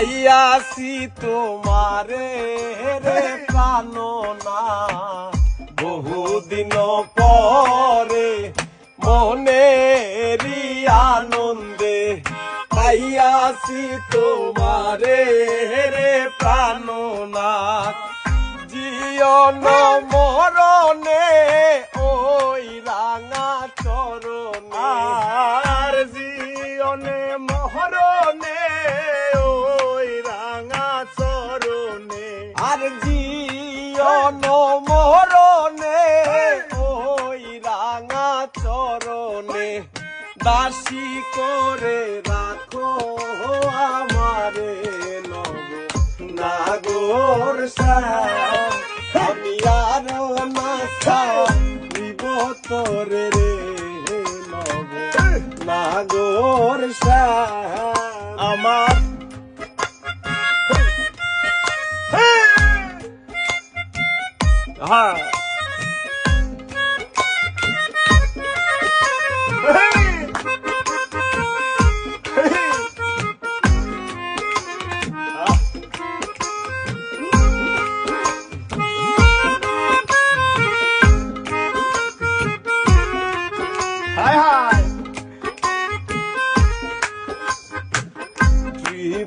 পাইয়াছি তোমারে রে প্রাণনা বহুদিন পরে মনেরই আনন্দে পাইয়াছি তোমারে রে প্রাণনাথ জীবন মরণে ওই রাঙা চরণে আর জীবনে মরণে ওই রাঙা চরণে আর জীবন মরণে ওই রাঙা চরণে দাসী করে রাখো আমারে নব নাগর শ্যাম আমি আর নাসা দিব তোরে রে নব নাগর শ্যাম আমার হ্যাঁ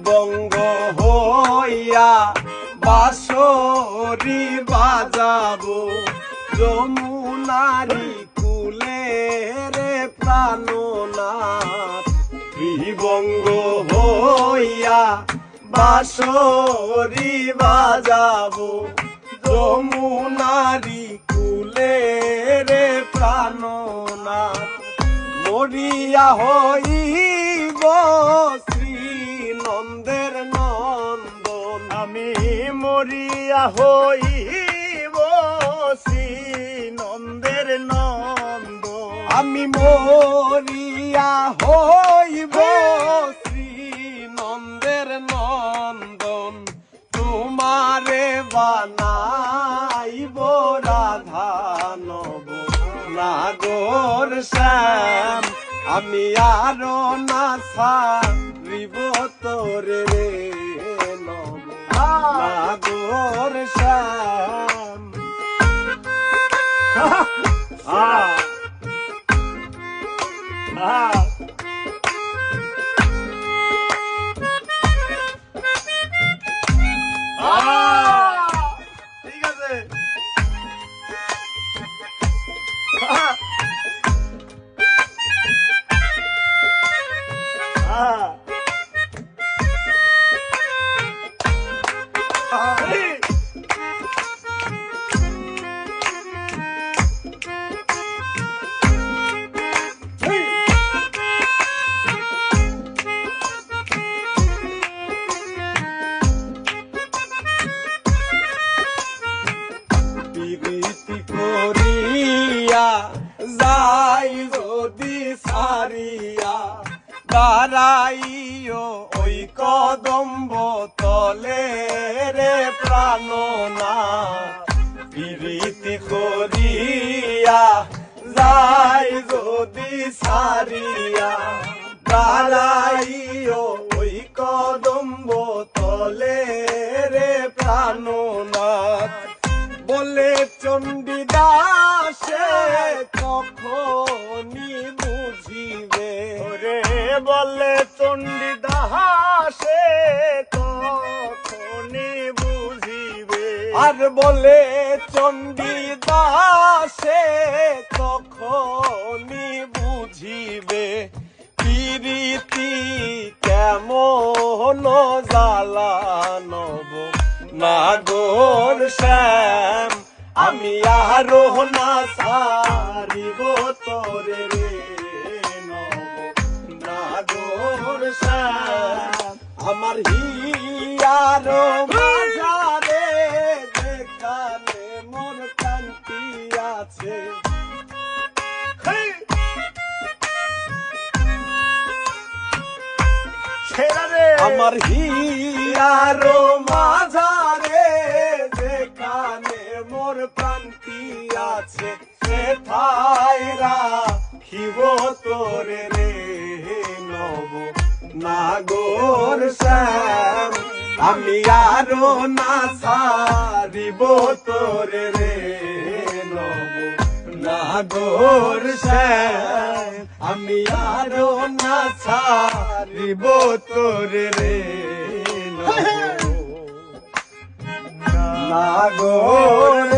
বঙ্গ হইয়া বাঁশরি বাজাবো যমুনারি কুলে রে প্রাণনাথ বঙ্গ হইয়া বাঁশরি বাজাবো যমুনারি কুলে রে প্রাণনাথ মরিয়া হইব নন্দের নন্দন আমি মরিয়া হইব শ্রী নন্দের নন্দ আমি মরিয়া হইব শ্রী নন্দের নন্দন তোমারে বানাইব রাধা নব নাগর শ্যাম আমি আরো নাসা রিব তোরে রে নব নাগর শ্যাম ঠিক আছে প্রীতি করিয়া যাই যদি সারিয়া দাঁড়াইও ওই কদম্ব তলে রে প্রাণনাথ প্রীতি করিয়া যাই যদি সারিয়া দাঁড়াইও ওই কদম্ব তলে রে প্রাণনাথ বলে চণ্ডীদাসে তখনই বুঝিবে ওরে বলে চণ্ডীদাসে তখনই বুঝিবে আর বলে চণ্ডীদাসে তখনই বুঝিবে প্রীতি কেমন জ্বালা নব নাগর শ্যাম আমি আরো না সারিব তোরে রে নব নাগর শ্যাম আমার হিয়ার মাঝারে যেখানে মোর কান্তি আছে আমার হিয়ার মাঝারে যেখানে মোর প্রান্তি আছে সেথায় রাখিব তোরে রে নব নাগর শ্যাম আমি আরো না ছাড়িব তোরে রে নব নাগর শ্যাম আমি আরো না ছাড়িব তোরে রে নব নাগর